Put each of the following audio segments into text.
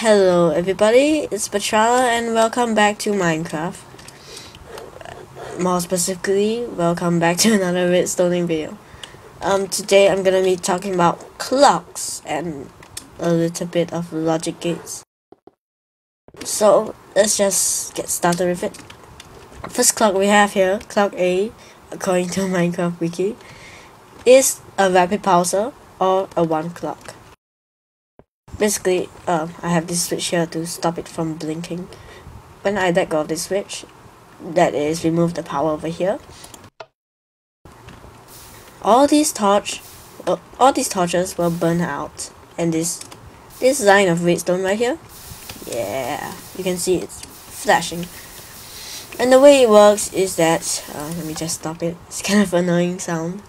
Hello everybody, it's Petraller and welcome back to Minecraft. More specifically, welcome back to another redstoning video. Today I'm gonna be talking about clocks and a little bit of logic gates. So let's just get started with it. First clock we have here, clock A, according to Minecraft wiki, is a rapid pauser or a 1 clock. Basically, I have this switch here to stop it from blinking. When I let go of this switch, that is, remove the power over here, all these torches will burn out, and this line of redstone right here, yeah, you can see it's flashing. And the way it works is that, let me just stop it. It's kind of an annoying sound.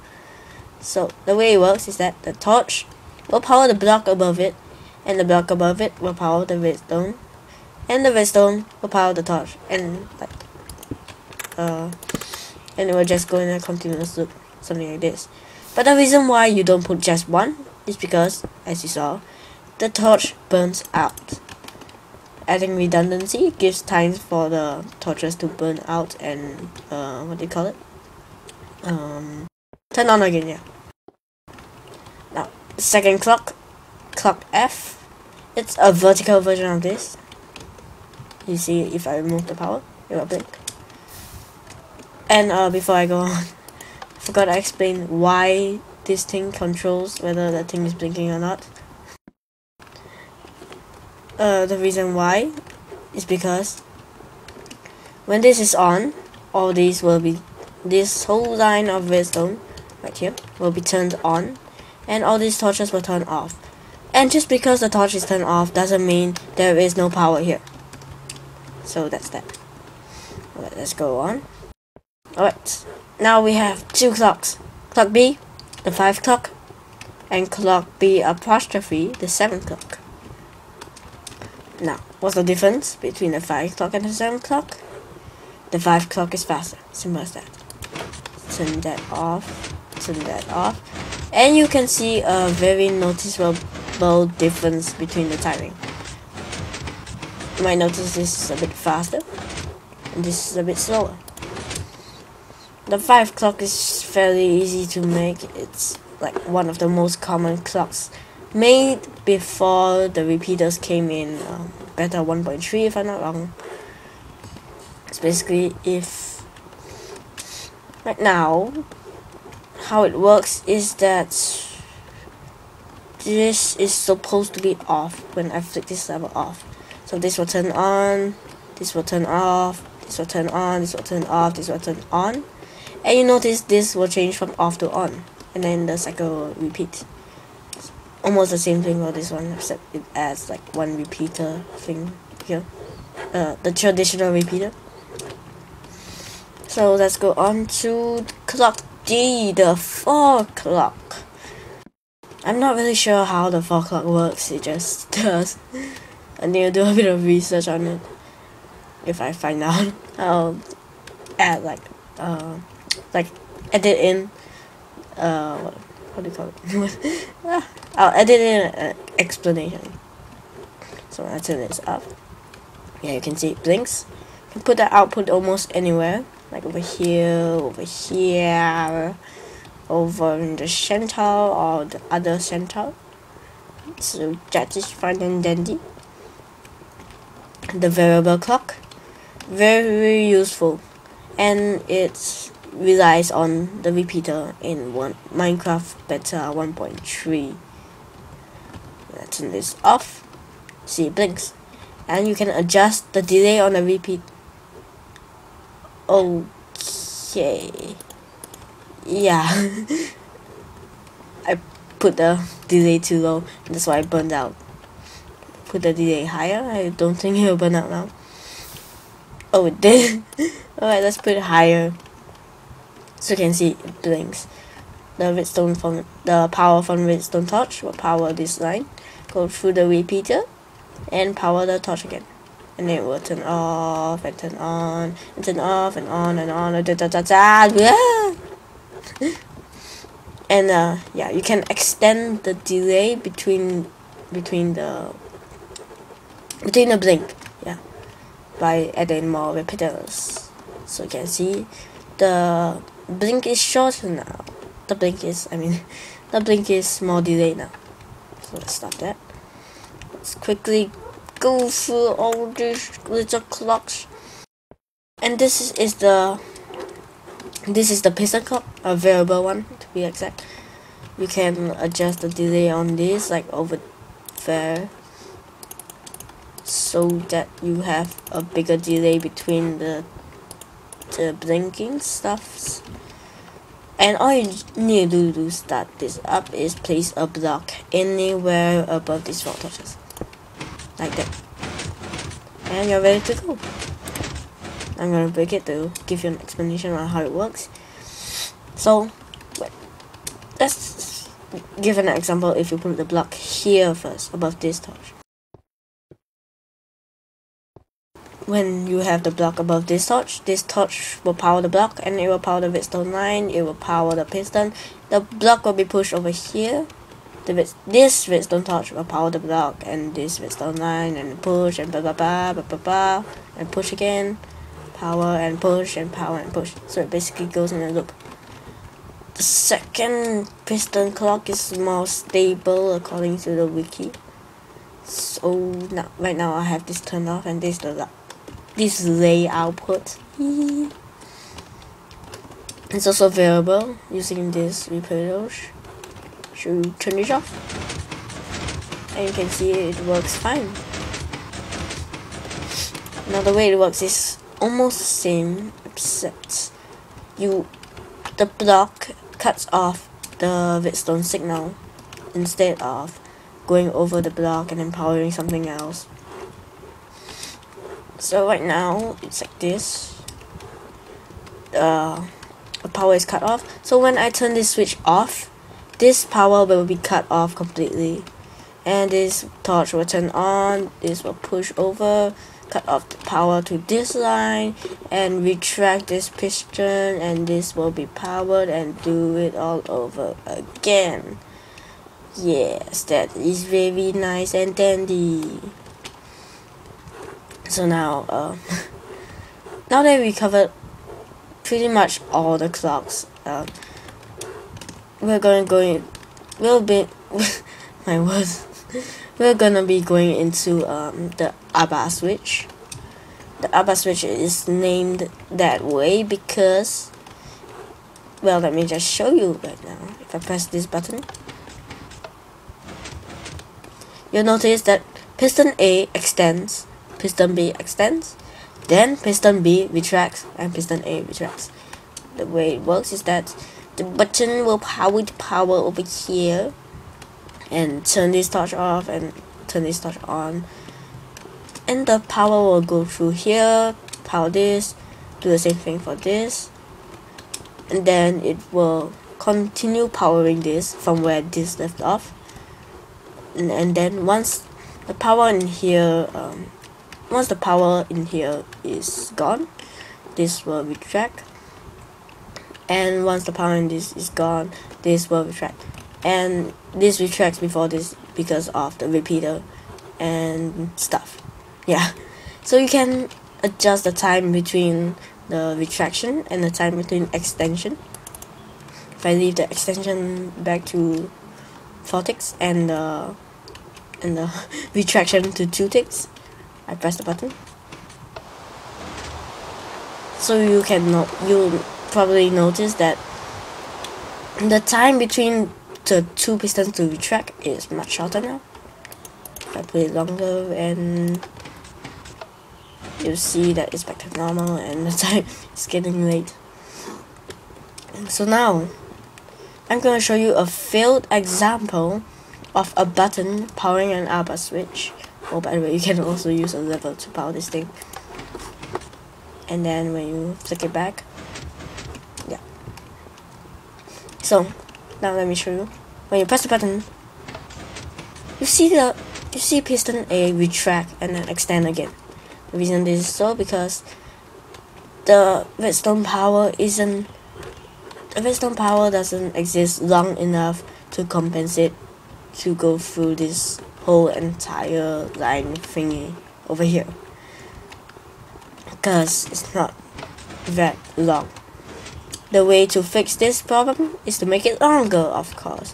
So the way it works is that the torch will power the block above it, and the block above it will power the redstone, and the redstone will power the torch, and and it will just go in a continuous loop, something like this. But the reason why you don't put just one is because, as you saw, the torch burns out. Adding redundancy gives time for the torches to burn out and what do you call it? Turn on again, yeah. Now, second clock F. It's a vertical version of this. You see, if I remove the power, it will blink. And before I go on, I forgot to explain why this thing controls whether the thing is blinking or not. The reason why is because when this is on, all these will be, this whole line of redstone right here will be turned on, and all these torches will turn off. And just because the torch is turned off doesn't mean there is no power here. So that's that. Alright, let's go on. Alright, now we have two clocks. Clock B, the 5 clock, and clock B apostrophe, the 7 clock. Now, what's the difference between the 5 clock and the 7 clock? The 5 clock is faster, simple as that. Turn that off, and you can see a very noticeable difference between the timing. You might notice this is a bit faster, and this is a bit slower. The 5 clock is fairly easy to make. It's like one of the most common clocks made before the repeaters came in beta 1.3 if I'm not wrong. It's basically, if right now how it works is that this is supposed to be off when I flick this lever off. So this will turn on, this will turn off, this will turn on, this will turn off, this will turn on. And you notice this will change from off to on, and then the cycle will repeat. It's almost the same thing for this one, except it adds like one repeater thing here. The traditional repeater. So let's go on to clock D, the 4 clock. I'm not really sure how the 4 clock works, it just does. I need to do a bit of research on it. If I find out, I'll add edit in what do you call it? I'll edit in an explanation. So when I turn this up, yeah, you can see it blinks. You can put the output almost anywhere, like over here, over in the center or the other center. So that is fine and dandy. The variable clock, very useful, and it relies on the repeater in Minecraft beta 1.3. Let's turn this off. See, it blinks, and you can adjust the delay on the repeat. Okay, yeah. I put the delay too low, and that's why it burned out. Put the delay higher, I don't think it will burn out now. Oh, it did. Alright, let's put it higher. So you can see it blinks. The power from redstone torch will power this line, go through the repeater, and power the torch again. And then it will turn off and turn on and turn off and on and on. And yeah, you can extend the delay between the between the blink, yeah, by adding more repeaters. So you can see the blink is shorter now. The blink is more delayed now. So let's stop that. Let's quickly go through all these little clocks. And this is the piston clock, a variable one to be exact. You can adjust the delay on this, like over there, so that you have a bigger delay between the blinking stuffs. And all you need to do to start this up is place a block anywhere above these 4 torches, like that, and you're ready to go. I'm gonna break it to give you an explanation on how it works. So let's give an example. If you put the block here first, above this torch. When you have the block above this torch will power the block, and it will power the redstone line, it will power the piston. The block will be pushed over here. This redstone torch will power the block, and this redstone line, and push, and and push again. Power and push and power and push. So it basically goes in a loop. The second piston clock is more stable according to the wiki. So now, right now I have this turned off, and this delay output. It's also variable using this repeater. Should we turn this off? And you can see it works fine. Now the way it works is almost the same, except the block cuts off the redstone signal instead of going over the block and then powering something else. So right now it's like this. The power is cut off. So when I turn this switch off, this power will be cut off completely, and this torch will turn on. This will push over, cut off the power to this line, and retract this piston, and this will be powered, and do it all over again. Yes, that is very nice and dandy. So now now that we covered pretty much all the clocks, we're gonna be going into the ABBA switch. The ABBA switch is named that way because, well, let me just show you right now. If I press this button, you'll notice that piston A extends, piston B extends, then piston B retracts, and piston A retracts. The way it works is that the button will power the power over here, and turn this torch off and turn this torch on, and the power will go through here, power this, do the same thing for this, and then it will continue powering this from where this left off, and then once the power in here is gone, this will retract, and once the power in this is gone, this will retract. And this retracts before this because of the repeater and stuff. Yeah, so you can adjust the time between the retraction and the time between extension. If I leave the extension back to 4 ticks and the retraction to 2 ticks, I press the button. So you'll probably notice that the time between the 2 pistons to retract is much shorter now. If I put it longer, and you'll see that it's back to normal and the time is getting late. So now I'm going to show you a failed example of a button powering an ABBA switch. Oh, by the way, you can also use a lever to power this thing. And then when you flick it back, yeah. So now let me show you. When you press the button, you see piston A retract and then extend again. The reason this is so because the redstone power doesn't exist long enough to compensate to go through this whole entire line thingy. over here, because it's not that long. The way to fix this problem is to make it longer, of course,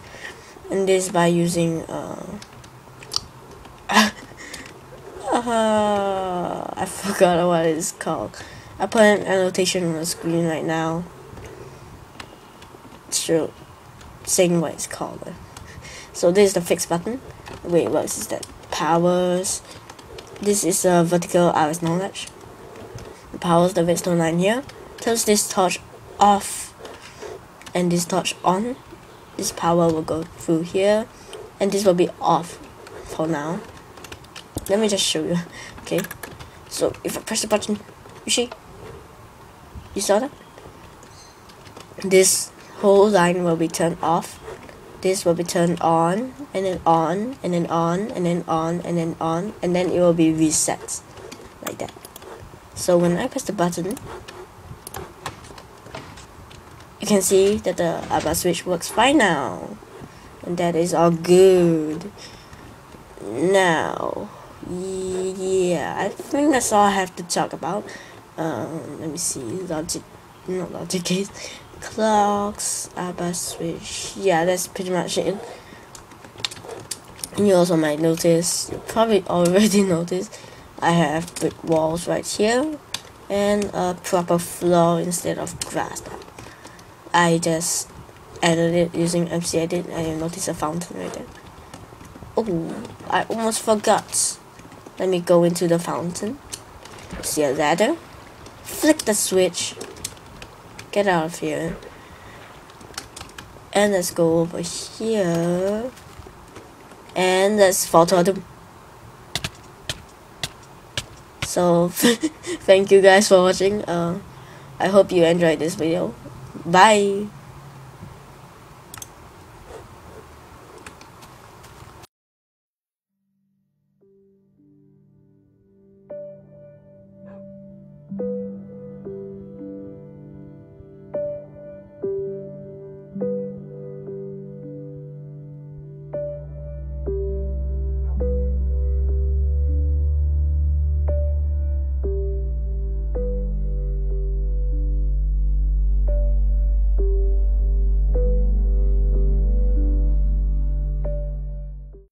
and this by using I forgot what it's called. I put an annotation on the screen right now, saying what it's called. So this is the fix button. The way it works is that powers. This is a vertical iris knowledge. It powers the redstone line here. Turns this torch off and this torch on. This power will go through here, and this will be off for now. Let me just show you. Okay, so if I press the button, you see? You saw that? This whole line will be turned off. This will be turned on, and then on, and then on, and then on, and then on, and then it will be reset like that. So when I press the button, you can see that the upper switch works fine now, and that is all good. Now, yeah, I think that's all I have to talk about. Let me see, not logic case, clocks, upper switch. Yeah, that's pretty much it. And you also might notice, you probably already noticed, I have brick walls right here and a proper floor instead of grass now. I just added it using MC Edit, and you notice a fountain right there. Oh, I almost forgot. Let me go into the fountain. See a ladder? Flick the switch. Get out of here. And let's go over here. And let's fall to our doom. So, thank you guys for watching. I hope you enjoyed this video. Bye.